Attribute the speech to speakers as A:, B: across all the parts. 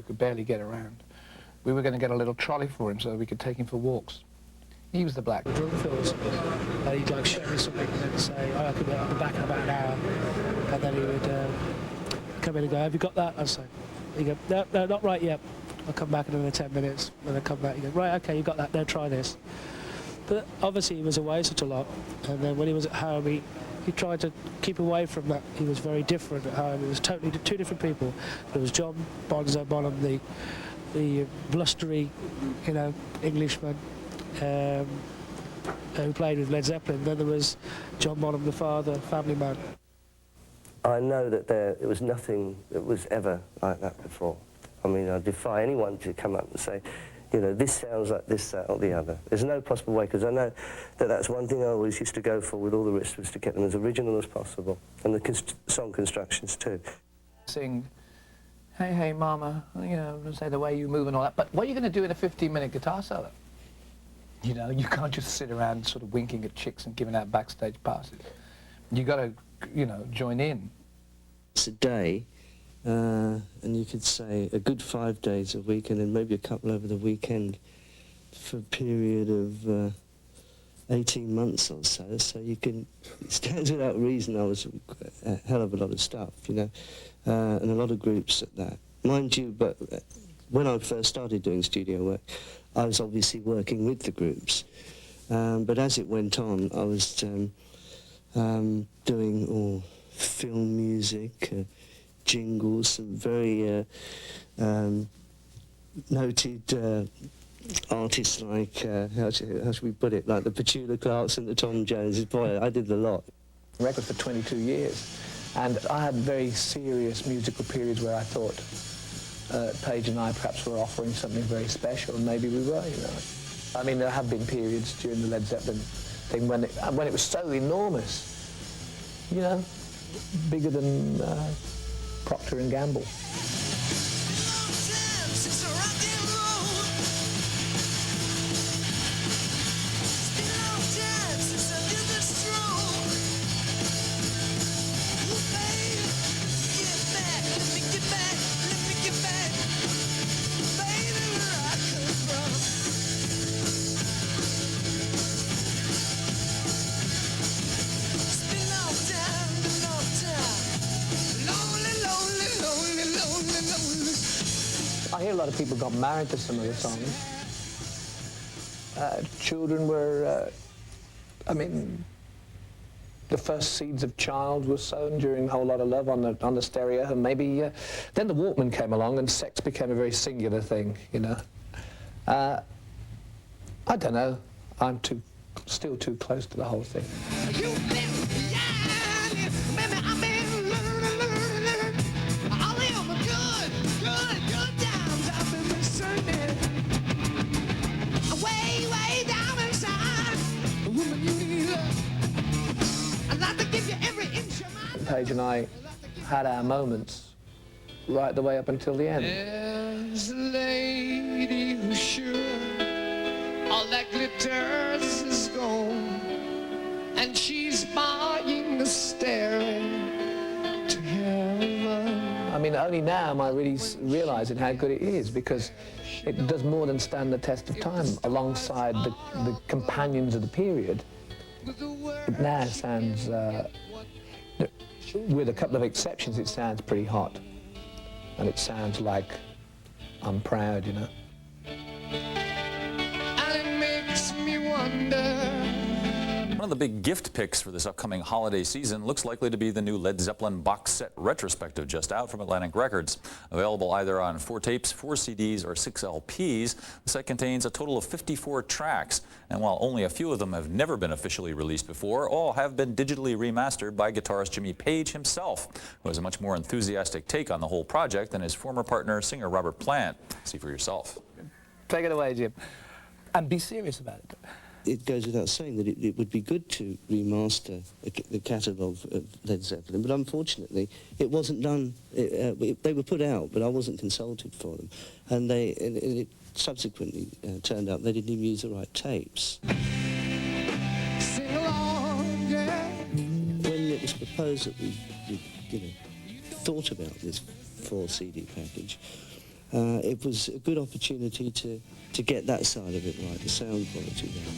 A: could barely get around. We were going to get a little trolley for him so we could take him for walks. He was the black.
B: Drum fills. He'd like show me something and then say, oh, I could be back in about an hour. And then he would come in and go, have you got that? I'd say, he'd go, no, no, not right yet. I'll come back in another 10 minutes. When I come back, he'd go, right, okay, you got that, now try this. But obviously he was away such a lot. And then when he was at home, he tried to keep away from that. He was very different at home. It was totally two different people. There was John Bonzo Bonham, the blustery, you know, Englishman, who played with Led Zeppelin. Then there was John Bonham, the father, family man.
C: I know that there was nothing that was ever like that before. I mean, I defy anyone to come up and say, you know, this sounds like this, that, or the other. There's no possible way, because I know that that's one thing I always used to go for with all the rest, was to get them as original as possible, and the song constructions too.
A: Sing, hey, hey, mama, you know, say the way you move and all that, but what are you going to do in a 15-minute guitar solo? You know, you can't just sit around sort of winking at chicks and giving out backstage passes. You got to, you know, join in.
D: It's a day, and you could say a good 5 days a week, and then maybe a couple over the weekend for a period of 18 months or so. So you can, it stands without reason, I was a hell of a lot of stuff, you know, and a lot of groups at that. Mind you, but when I first started doing studio work, I was obviously working with the groups, but as it went on, I was doing film music, jingles, some very noted artists like, how should we put it, like the Petula Clarks and the Tom Joneses. Boy, I did a lot.
A: Record for 22 years, and I had very serious musical periods where I thought Page and I perhaps were offering something very special, and maybe we were, you know. I mean, there have been periods during the Led Zeppelin thing when it was so enormous, you know, bigger than Procter and Gamble. I hear a lot of people got married to some of the songs. Children were, I mean, the first seeds of child were sown during Whole Lot of Love on the stereo, and maybe then the Walkman came along and sex became a very singular thing, you know. I don't know. I'm still too close to the whole thing. Page and I had our moments right the way up until the end.
E: There's a lady who's sure all that glitters is gold, and she's buying the stairway to heaven.
A: I mean, only now am I really realizing how good it is, because it does more than stand the test of time alongside the companions of the period. It now sounds, with a couple of exceptions, it sounds pretty hot. And it sounds like I'm proud, you know.
E: And it makes me wonder.
F: One of the big gift picks for this upcoming holiday season looks likely to be the new Led Zeppelin box set retrospective just out from Atlantic Records. Available either on 4 tapes, 4 CDs, or 6 LPs, the set contains a total of 54 tracks. And while only a few of them have never been officially released before, all have been digitally remastered by guitarist Jimmy Page himself, who has a much more enthusiastic take on the whole project than his former partner, singer Robert Plant. See for yourself.
A: Take it away, Jim. And be serious about it.
D: It goes without saying that it would be good to remaster the catalogue of Led Zeppelin, but unfortunately it wasn't done. They were put out, but I wasn't consulted for them, and it subsequently turned out they didn't even use the right tapes.
E: Sing along, yeah.
D: When it was proposed that we you know, thought about this 4 CD package, it was a good opportunity to get that side of it right, the sound quality there.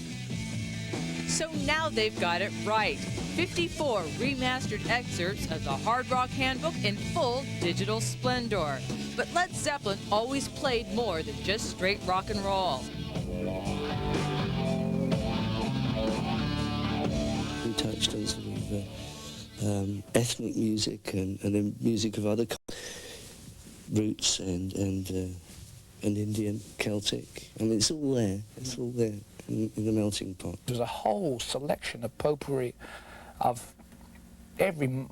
G: So now they've got it right. 54 remastered excerpts of the Hard Rock Handbook in full digital splendor. But Led Zeppelin always played more than just straight rock and roll.
D: We touched on sort of ethnic music and then music of other roots and Indian, Celtic. I mean, it's all there. It's all there in the melting pot.
B: There's a whole selection of potpourri of every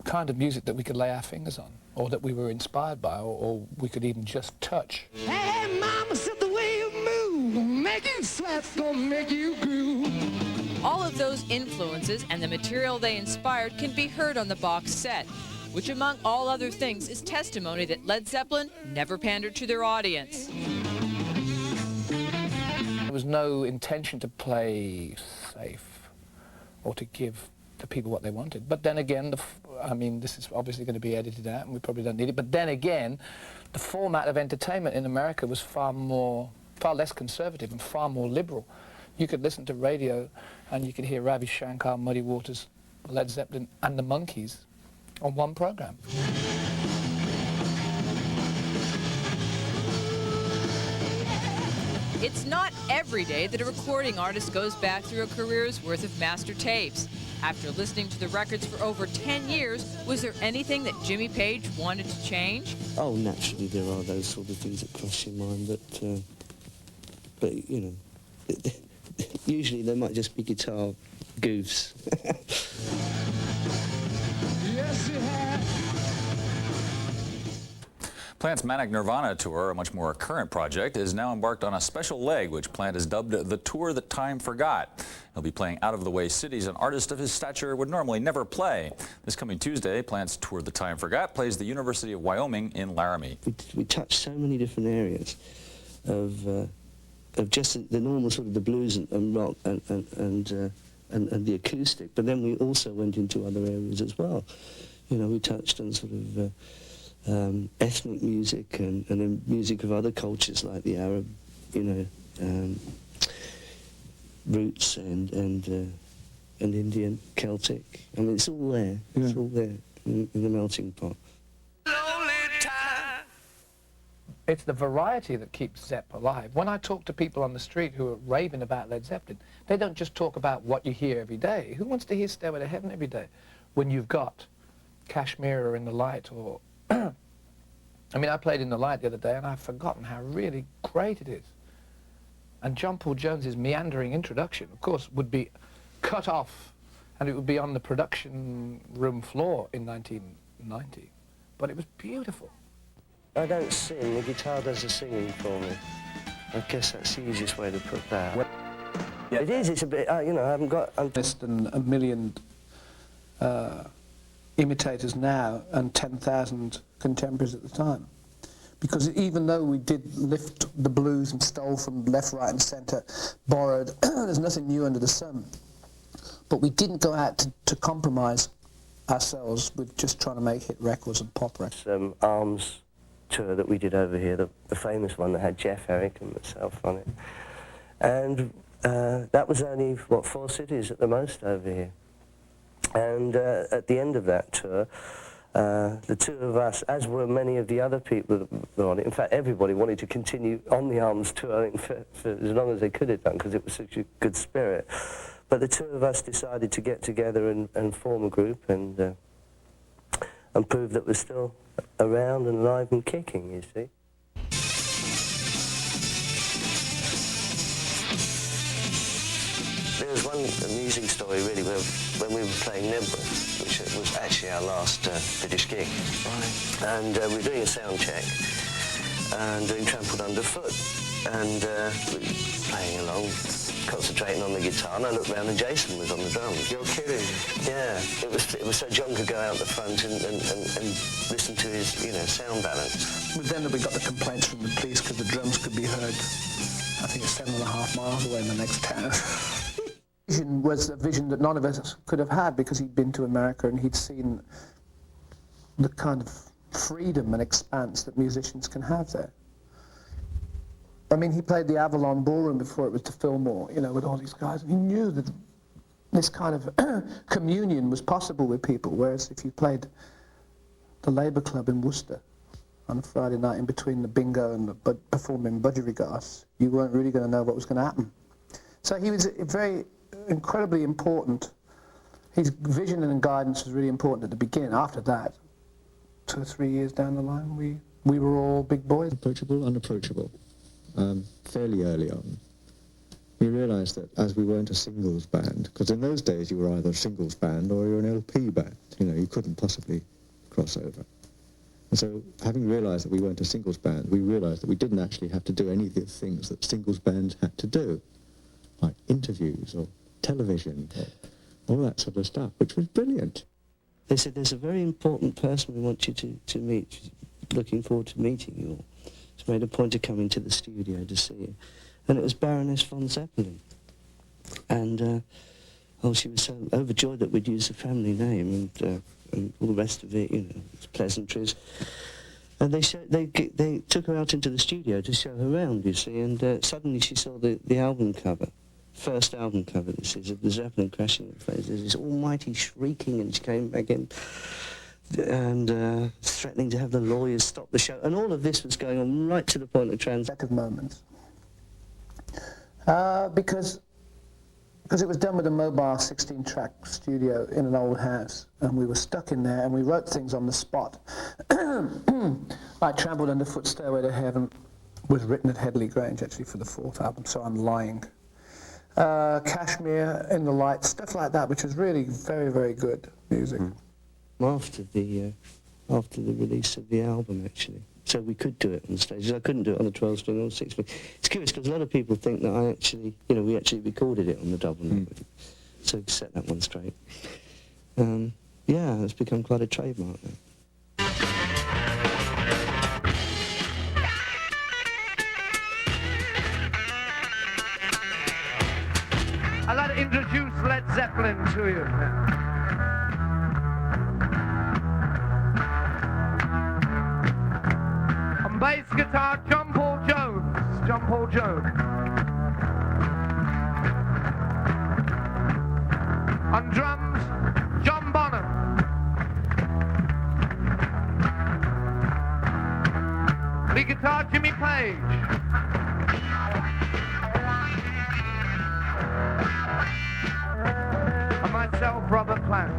B: kind of music that we could lay our fingers on, or that we were inspired by, or we could even just touch.
E: Hey, mama said the way you move, gonna make you sweat, gonna make you groove.
G: All of those influences and the material they inspired can be heard on the box set, which among all other things is testimony that Led Zeppelin never pandered to their audience.
B: There was no intention to play safe or to give the people what they wanted. But then again, I mean, this is obviously going to be edited out and we probably don't need it. But then again, the format of entertainment in America was far less conservative and far more liberal. You could listen to radio and you could hear Ravi Shankar, Muddy Waters, Led Zeppelin and the Monkees on one program.
G: It's not every day that a recording artist goes back through a career's worth of master tapes. After listening to the records for over 10 years, was there anything that Jimmy Page wanted to change?
D: Oh, naturally there are those sort of things that cross your mind, but you know, usually they might just be guitar goofs.
E: Yes, it has.
F: Plant's Manic Nirvana tour, a much more current project, is now embarked on a special leg, which Plant has dubbed the Tour That Time Forgot. He'll be playing out-of-the-way cities an artist of his stature would normally never play. This coming Tuesday, Plant's Tour That Time Forgot plays the University of Wyoming in Laramie.
D: We touched so many different areas of just the normal sort of the blues and rock and the acoustic, but then we also went into other areas as well. You know, we touched on sort of ethnic music and then music of other cultures like the Arab, you know, roots and Indian, Celtic. I mean, it's all there. Yeah. It's all there in the melting pot.
B: It's the variety that keeps Zepp alive. When I talk to people on the street who are raving about Led Zeppelin, they don't just talk about what you hear every day. Who wants to hear Stairway to Heaven every day when you've got Kashmir or In the Light or... I mean, I played In the Light the other day and I've forgotten how really great it is. And John Paul Jones's meandering introduction, of course, would be cut off and it would be on the production room floor in 1990. But it was beautiful.
C: I don't sing, the guitar does the singing for me. I guess that's the easiest way to put that. Well, yeah. It is, it's a bit, you know, I haven't got...
B: Less than a million imitators now and 10,000 contemporaries at the time. Because even though we did lift the blues and stole from left, right and centre, borrowed, there's nothing new under the sun. But we didn't go out to compromise ourselves with just trying to make hit records and pop records.
C: Arms tour that we did over here, the famous one that had Jeff, Eric and myself on it. And that was only, what, 4 cities at the most over here. And at the end of that tour, the two of us, as were many of the other people that were on it, in fact everybody wanted to continue on the Arms tour for as long as they could have done, because it was such a good spirit. But the two of us decided to get together and form a group and prove that we're still around and alive and kicking, you see. There was one amusing story, really, when we were playing Nebworth, which was actually our last British gig. Right. And we were doing a sound check and doing Trampled Underfoot. And we were playing along, concentrating on the guitar, and I looked round and Jason was on the drums. You're kidding? Yeah, it was so John could go out the front and listen to his, you know, sound balance.
B: But then we got the complaints from the police because the drums could be heard, I think it's 7.5 miles away in the next town. Vision was a vision that none of us could have had because he'd been to America and he'd seen the kind of freedom and expanse that musicians can have there.
A: I mean, he played the Avalon Ballroom before it was to Fillmore, you know, with all these guys. And he knew that this kind of communion was possible with people, whereas if you played the Labour Club in Worcester on a Friday night in between the bingo and the performing budgerigas, you weren't really going to know what was going to happen. So he was very incredibly important. His vision and guidance was really important at the beginning. After that, 2 or 3 years down the line, we were all big boys.
H: Approachable, unapproachable. Fairly early on, we realised that as we weren't a singles band, because in those days you were either a singles band or you were an LP band, you know, you couldn't possibly cross over. And so, having realised that we weren't a singles band, we realised that we didn't actually have to do any of the things that singles bands had to do, like interviews or television, or all that sort of stuff, which was brilliant.
D: They said, there's a very important person we want you to meet, looking forward to meeting you all. She made a point of coming to the studio to see you. And it was Baroness von Zeppelin. And she was so overjoyed that we'd use the family name and all the rest of it, you know, pleasantries. And they took her out into the studio to show her around, you see, and suddenly she saw the album cover, first album cover, this is, of the Zeppelin crashing in place. There's this almighty shrieking, and she came back in and threatening to have the lawyers stop the show. And all of this was going on right to the point of transactive moments. Because it was done with a mobile 16-track studio in an old house, and we were stuck in there, and we wrote things on the spot. Like Trampled Underfoot, Stairway to Heaven was written at Headley Grange, actually, for the 4th album, so I'm lying. Kashmir, In the Light, stuff like that, which was really very, very good music. After the release of the album, actually. So we could do it on stage. I couldn't do it on the 12-string or 6-string. It's curious because a lot of people think that I actually, you know, we actually recorded it on the double note. So set that one straight. Yeah, it's become quite a trademark now.
E: I'd like to introduce Led Zeppelin to you. On bass guitar, John Paul Jones. John Paul Jones. On drums, John Bonham. Lead guitar, Jimmy Page. And myself, Robert Plant.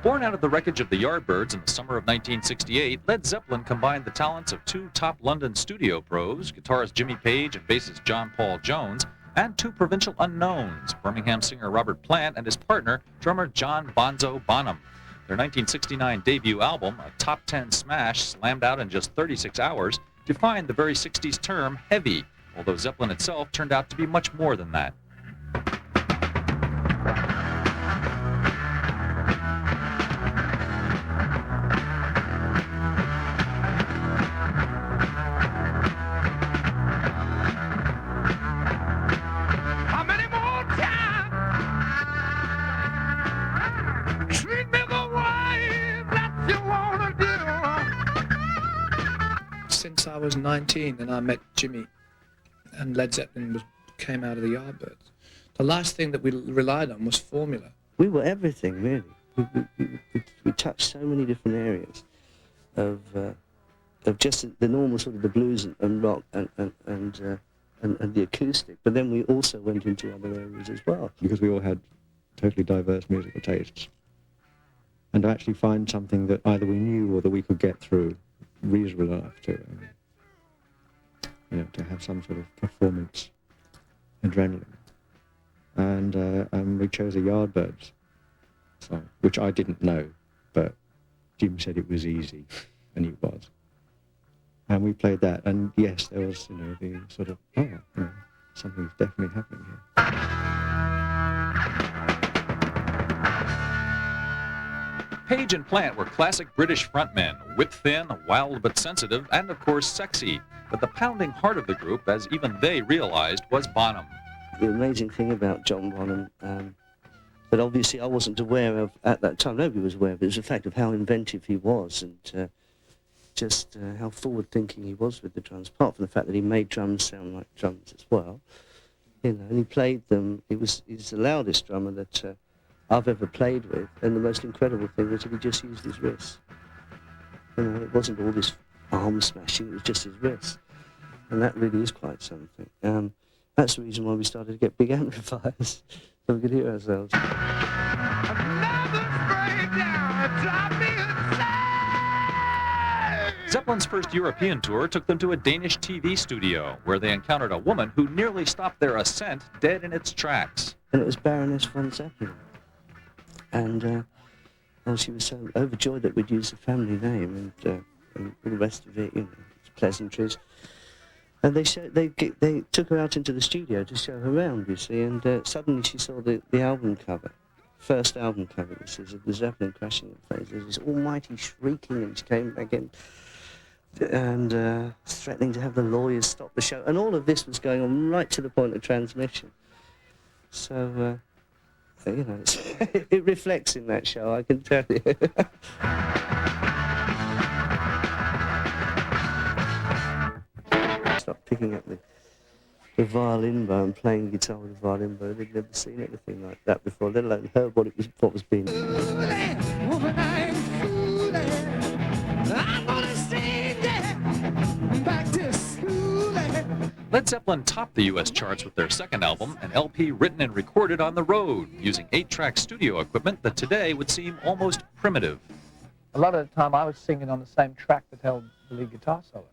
F: Born out of the wreckage of the Yardbirds in the summer of 1968, Led Zeppelin combined the talents of 2 top London studio pros, guitarist Jimmy Page and bassist John Paul Jones, and 2 provincial unknowns, Birmingham singer Robert Plant and his partner, drummer John Bonzo Bonham. Their 1969 debut album, a top 10 smash slammed out in just 36 hours, defined the very 60s term heavy, although Zeppelin itself turned out to be much more than that.
A: Since I was 19 and I met Jimmy and Led Zeppelin came out of the Yardbirds, the last thing that we relied on was formula.
D: We were everything, really. We touched so many different areas of just the normal sort of the blues and rock and the acoustic, but then we also went into other areas as well.
H: Because we all had totally diverse musical tastes. And to actually find something that either we knew or that we could get through reasonable enough to, you know, to have some sort of performance adrenaline. And we chose a Yardbirds song, which I didn't know, but Jim said it was easy, and it was. And we played that, and yes, there was, you know, the sort of, oh, you know, something's definitely happening here.
F: Page and Plant were classic British frontmen, whip-thin, wild but sensitive, and of course sexy. But the pounding heart of the group, as even they realized, was Bonham.
D: The amazing thing about John Bonham, that obviously I wasn't aware of at that time, nobody was aware of it, was the fact of how inventive he was, and just how forward-thinking he was with the drums, apart from the fact that he made drums sound like drums as well. You know, and he played them. He's the loudest drummer that I've ever played with, and the most incredible thing was that he just used his wrists. You know, it wasn't all this arm smashing, it was just his wrists. And that really is quite something. That's the reason why we started to get big amplifiers, so we could hear ourselves.
F: Zeppelin's first European tour took them to a Danish TV studio, where they encountered a woman who nearly stopped their ascent dead in its tracks.
D: And it was Baroness von Zeppelin. And well, she was so overjoyed that we'd used the family name and all the rest of it, you know, pleasantries. And they took her out into the studio to show her around, you see, and suddenly she saw the album cover, first album cover, which is of the Zeppelin crashing in place. There's this almighty shrieking, and she came back in and threatening to have the lawyers stop the show. And all of this was going on right to the point of transmission. So, you know, it reflects in that show, I can tell you. Start picking up the violin bow and playing guitar with the violin bow. They'd never seen anything like that before, let alone heard what was being done.
F: Led Zeppelin topped the U.S. charts with their second album, an LP written and recorded on the road, using 8-track studio equipment that today would seem almost primitive.
A: A lot of the time I was singing on the same track that held the lead guitar solo.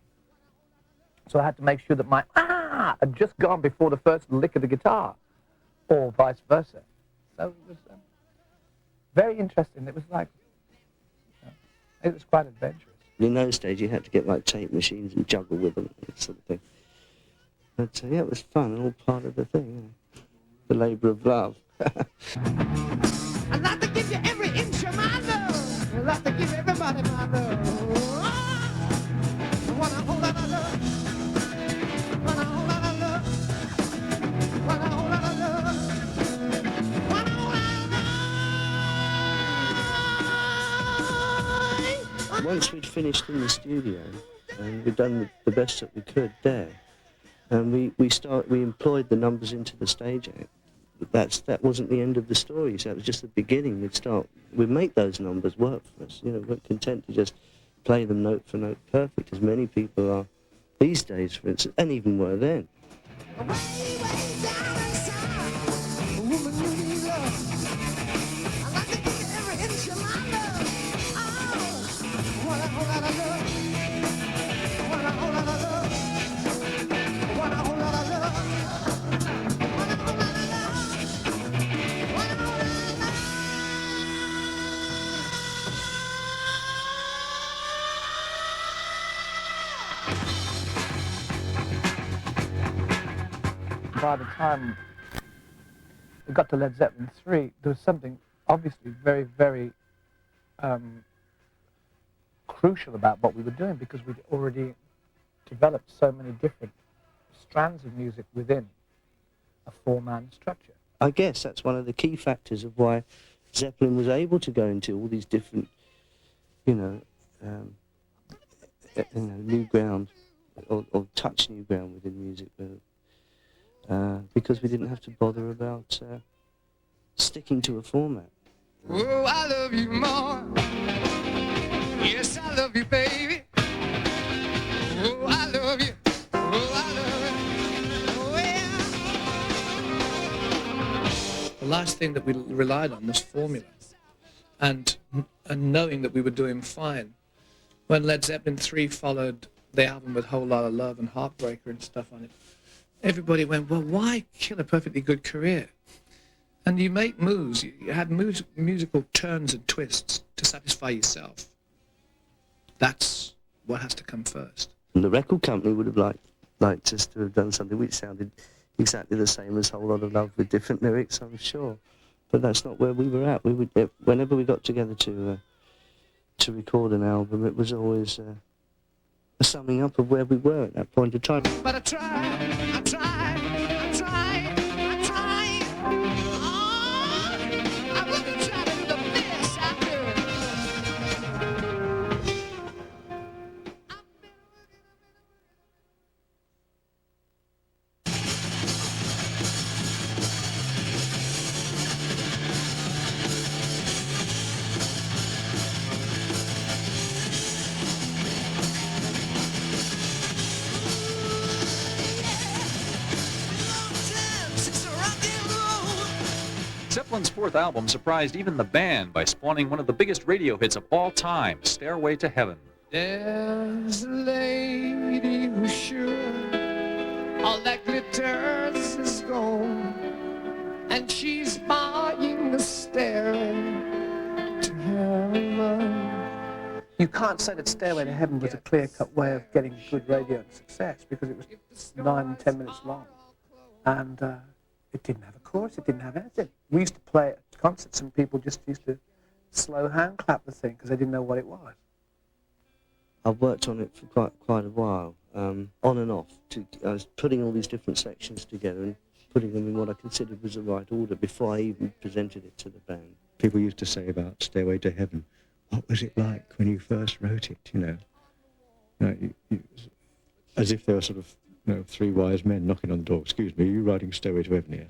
A: So I had to make sure that my had just gone before the first lick of the guitar, or vice versa. So it was very interesting. It was like, it was quite adventurous.
D: In those days you had to get like tape machines and juggle with them, and that sort of thing. But yeah, it was fun and all part of the thing, you know, the labour of love.
E: I'd like to give you every inch of my love. I'd like to give everybody my love. I want a whole lot of love. Want a whole lot of love. Want a whole lot of love. Want a whole lot of love.
D: Once we'd finished in the studio, and we'd done the best that we could there, and we employed the numbers into the stage act. That wasn't the end of the story, so it was just the beginning. We'd make those numbers work for us. You know, we're content to just play them note for note perfect, as many people are these days, for instance, and even were then.
E: Way, way down inside, a woman who needs love. I'd like to give you every inch of my love. Oh, want a whole lot of love. Want a whole lot of love. Want a whole lot of love. Want a whole lot of love. Want a whole lot of love.
A: By the time we got to Led Zeppelin 3, there was something obviously very, very crucial about what we were doing, because we'd already developed so many different strands of music within a four-man structure.
D: I guess that's one of the key factors of why Zeppelin was able to go into all these different, new ground, or touch new ground within music, because we didn't have to bother about sticking to a format.
E: Oh, I love you more. Yes, I love you, baby. Oh, I love you. Oh, I love you. Oh, yeah.
B: The last thing that we relied on was formula, and knowing that we were doing fine. When Led Zeppelin 3 followed the album with Whole Lot of Love and Heartbreaker and stuff on it, everybody went, well, why kill a perfectly good career? And you make moves, you had musical turns and twists to satisfy yourself. That's what has to come first.
D: And the record company would have liked us to have done something which sounded exactly the same as Whole Lot of Love with different lyrics, I'm sure. But that's not where we were at. Whenever we got together to record an album, it was always a summing up of where we were at that point of time.
E: But I tried. Oh, I'm gonna try to do the best I
F: Zeppelin's fourth album surprised even the band by spawning one of the biggest radio hits of all time, Stairway to Heaven.
E: There's a lady who's sure all that glitters is gold, and she's buying the stairway to heaven.
B: You can't say that Stairway to Heaven was a clear-cut way of getting good radio success, because it was 9, 10 minutes long. And it didn't have a chorus, it didn't have anything. We used to play at concerts and people just used to slow hand clap the thing because they didn't know what it was.
D: I've worked on it for quite a while, on and off. I was putting all these different sections together and putting them in what I considered was the right order before I even presented it to the band.
H: People used to say about Stairway to Heaven, what was it like when you first wrote it, you know? As if they were sort of, three wise men knocking on the door. Excuse me, are you writing Stairway to Heaven here?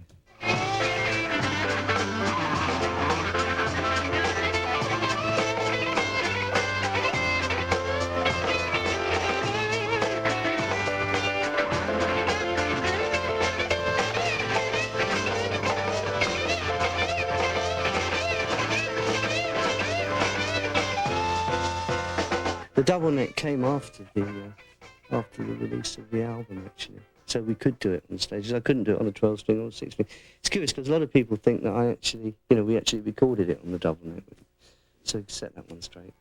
D: The double neck came after the release of the album, actually. So we could do it on stages. I couldn't do it on a 12-string or 6-string. It's curious because a lot of people think that I actually, we actually recorded it on the double neck. So set that one straight.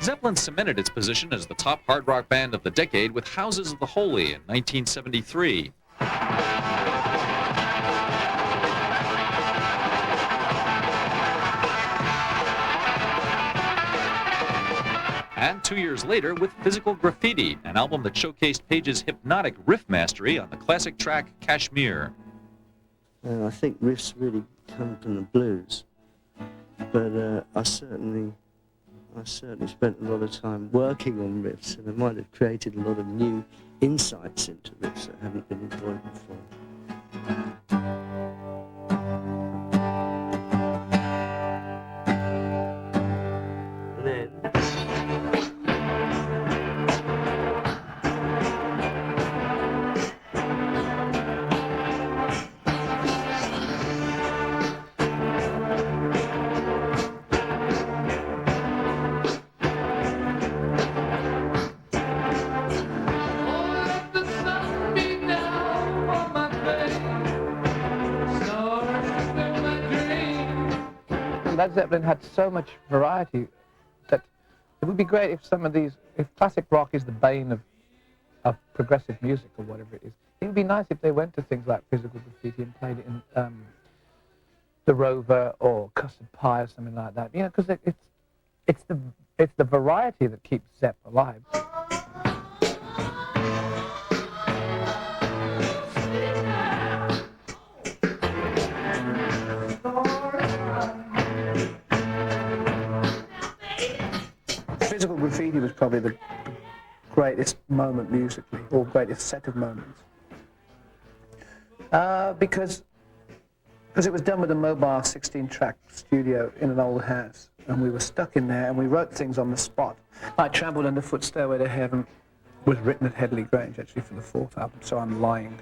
F: Zeppelin cemented its position as the top hard rock band of the decade with Houses of the Holy in 1973. And 2 years later with Physical Graffiti, an album that showcased Page's hypnotic riff mastery on the classic track Kashmir.
D: I think riffs really come from the blues, but I certainly spent a lot of time working on riffs, and I might have created a lot of new insights into riffs that haven't been employed before.
B: Led Zeppelin had so much variety that it would be great if if classic rock is the bane of progressive music or whatever it is, it would be nice if they went to things like Physical Graffiti and played it in The Rover or Custard Pie or something like that. Because it's the variety that keeps Zepp alive. Physical Graffiti was probably the greatest moment musically, or greatest set of moments. Because it was done with a mobile 16-track studio in an old house, and we were stuck in there, and we wrote things on the spot. Like Trampled Underfoot, Stairway to Heaven was written at Headley Grange, actually, for the fourth album, so I'm lying.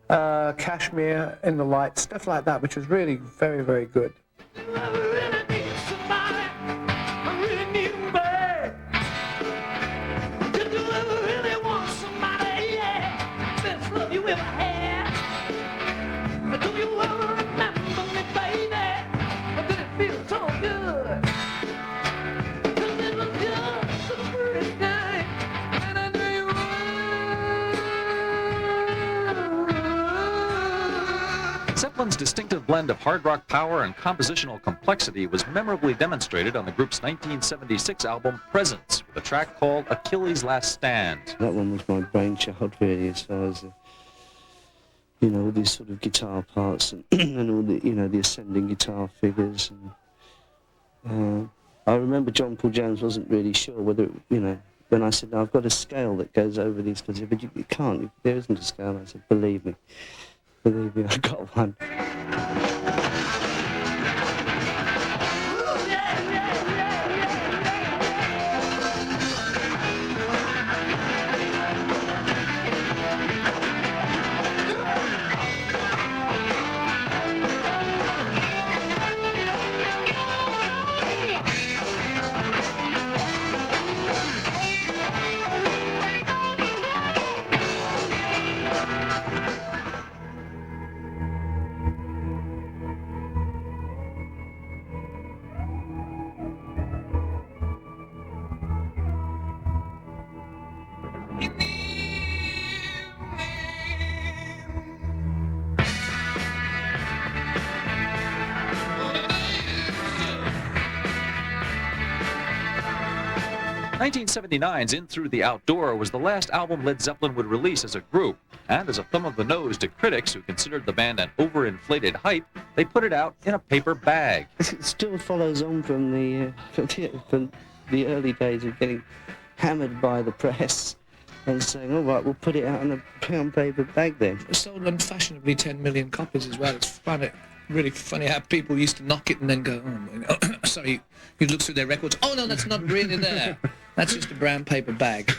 B: Kashmir, In the Light, stuff like that, which was really very, very good.
F: Zeppelin's distinctive blend of hard rock power and compositional complexity was memorably demonstrated on the group's 1976 album Presence, with a track called Achilles' Last Stand.
D: That one was my brainchild, really, as far as all these sort of guitar parts and, and all the the ascending guitar figures. And I remember John Paul Jones wasn't really sure whether when I said, I've got a scale that goes over these, but you can't, there isn't a scale. And I said, believe me, I've got one.
F: 1979's In Through the Outdoor was the last album Led Zeppelin would release as a group, and as a thumb of the nose to critics who considered the band an overinflated hype, they put it out in a paper bag.
D: It still follows on from the early days of getting hammered by the press and saying, all right, we'll put it out in a brown paper bag then.
B: It sold unfashionably 10 million copies as well. It's really funny how people used to knock it and then go, oh, sorry, you'd look through their records, oh no, that's not really there. That's just a brown paper bag.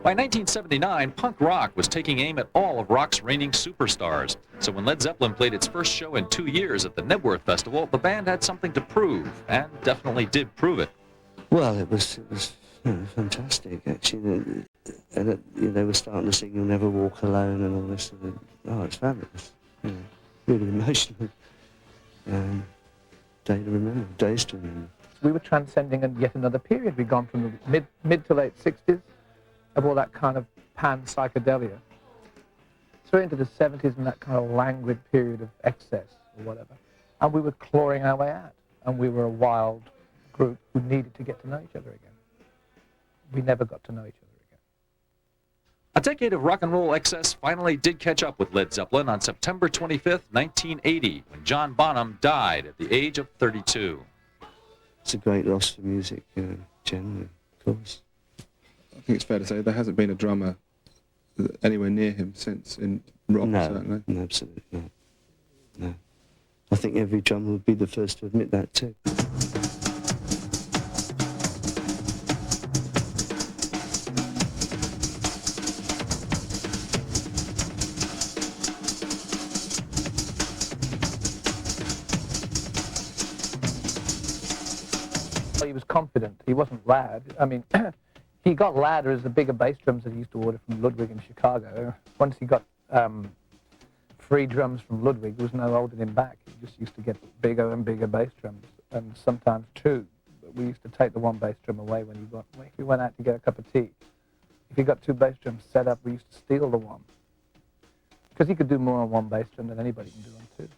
F: By 1979, punk rock was taking aim at all of rock's reigning superstars. So when Led Zeppelin played its first show in 2 years at the Knebworth Festival, the band had something to prove, and definitely did prove it.
D: Well, it was fantastic, actually. And they were starting to sing You'll Never Walk Alone and all this. Oh, it's fabulous. Really emotional. Day to remember, days to remember.
A: We were transcending yet another period. We'd gone from the mid to late 60s of all that kind of pan-psychedelia straight into the 70s and that kind of languid period of excess or whatever. And we were clawing our way out. And we were a wild group who needed to get to know each other again. We never got to know each other again.
F: A decade of rock and roll excess finally did catch up with Led Zeppelin on September 25th, 1980, when John Bonham died at the age of 32.
D: It's a great loss for music, generally, of course.
I: I think it's fair to say there hasn't been a drummer anywhere near him since in rock, certainly.
D: No, absolutely not. No. I think every drummer would be the first to admit that too.
A: He was confident. He wasn't loud. I mean, he got louder as the bigger bass drums that he used to order from Ludwig in Chicago. Once he got free drums from Ludwig, there was no holding him back. He just used to get bigger and bigger bass drums, and sometimes two. But we used to take the one bass drum away if we went out to get a cup of tea. If he got two bass drums set up, we used to steal the one. Because he could do more on one bass drum than anybody can do on two.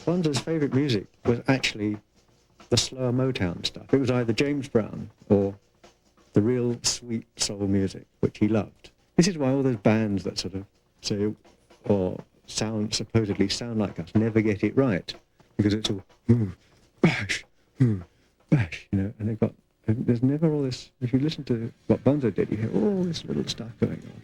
H: Bonzo's favourite music was actually the slower Motown stuff. It was either James Brown or the real sweet soul music, which he loved. This is why all those bands that sort of say, or supposedly sound like us, never get it right. Because it's all, bash, bash, and there's never all this, if you listen to what Bonzo did, you hear all this little stuff going on.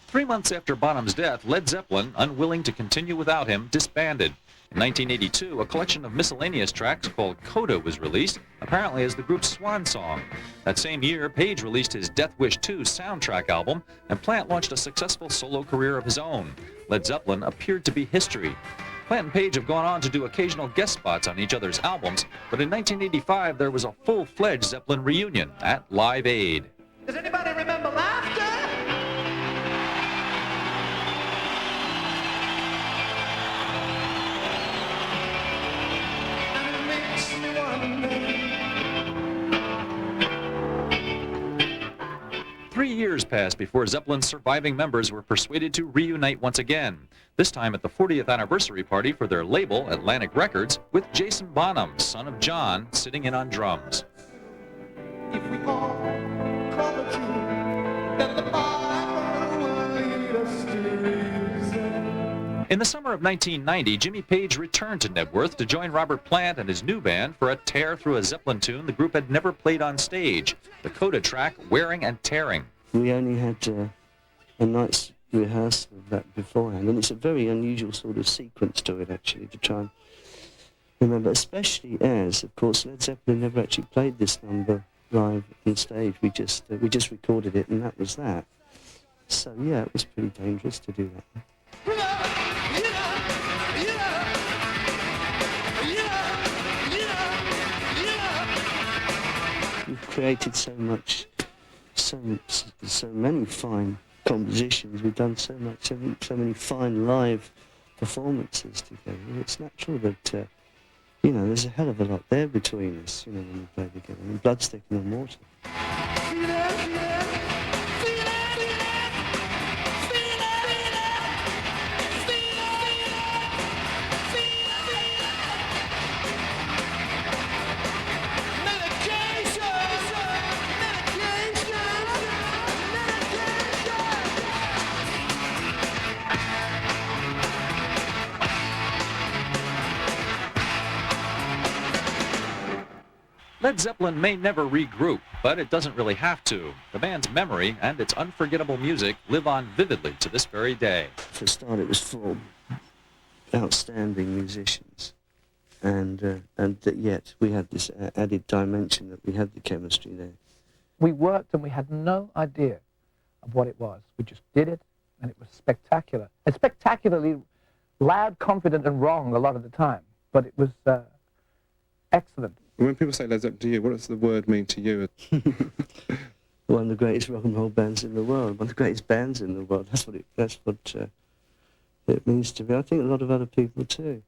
F: 3 months after Bonham's death, Led Zeppelin, unwilling to continue without him, disbanded. In 1982, a collection of miscellaneous tracks called Coda was released, apparently as the group's swan song. That same year, Page released his Death Wish 2 soundtrack album, and Plant launched a successful solo career of his own. Led Zeppelin appeared to be history. Plant and Page have gone on to do occasional guest spots on each other's albums, but in 1985 there was a full-fledged Zeppelin reunion at Live Aid.
E: Does anybody remember laughter? And it makes me wonder.
F: 3 years passed before Zeppelin's surviving members were persuaded to reunite once again, this time at the 40th anniversary party for their label, Atlantic Records, with Jason Bonham, son of John, sitting in on drums.
E: If we all call the truth, then the Bible will lead us to reason.
F: In the summer of 1990, Jimmy Page returned to Knebworth to join Robert Plant and his new band for a tear through a Zeppelin tune the group had never played on stage, the coda track Wearing and Tearing.
D: We only had a night's rehearsal of that beforehand, and it's a very unusual sort of sequence to it, actually, to try and remember, especially as, of course, Led Zeppelin never actually played this number live on stage. We just recorded it, and that was that. So, yeah, it was pretty dangerous to do that. We've created so much, so many fine compositions. We've done so many fine live performances together. It's natural that, you know, there's a hell of a lot there between us, you know, when we play together. I mean, blood's thicker than water.
F: Led Zeppelin may never regroup, but it doesn't really have to. The band's memory and its unforgettable music live on vividly to this very day.
D: For a start, it was full outstanding musicians, and that yet we had this added dimension that we had the chemistry there.
A: We worked and we had no idea of what it was. We just did it, and it was spectacular. And spectacularly loud, confident, and wrong a lot of the time, but it was excellent.
I: When people say Led Zeppelin to you, what does the word mean to you?
D: One of the greatest rock and roll bands in the world, one of the greatest bands in the world. That's what it means to me. I think a lot of other people too.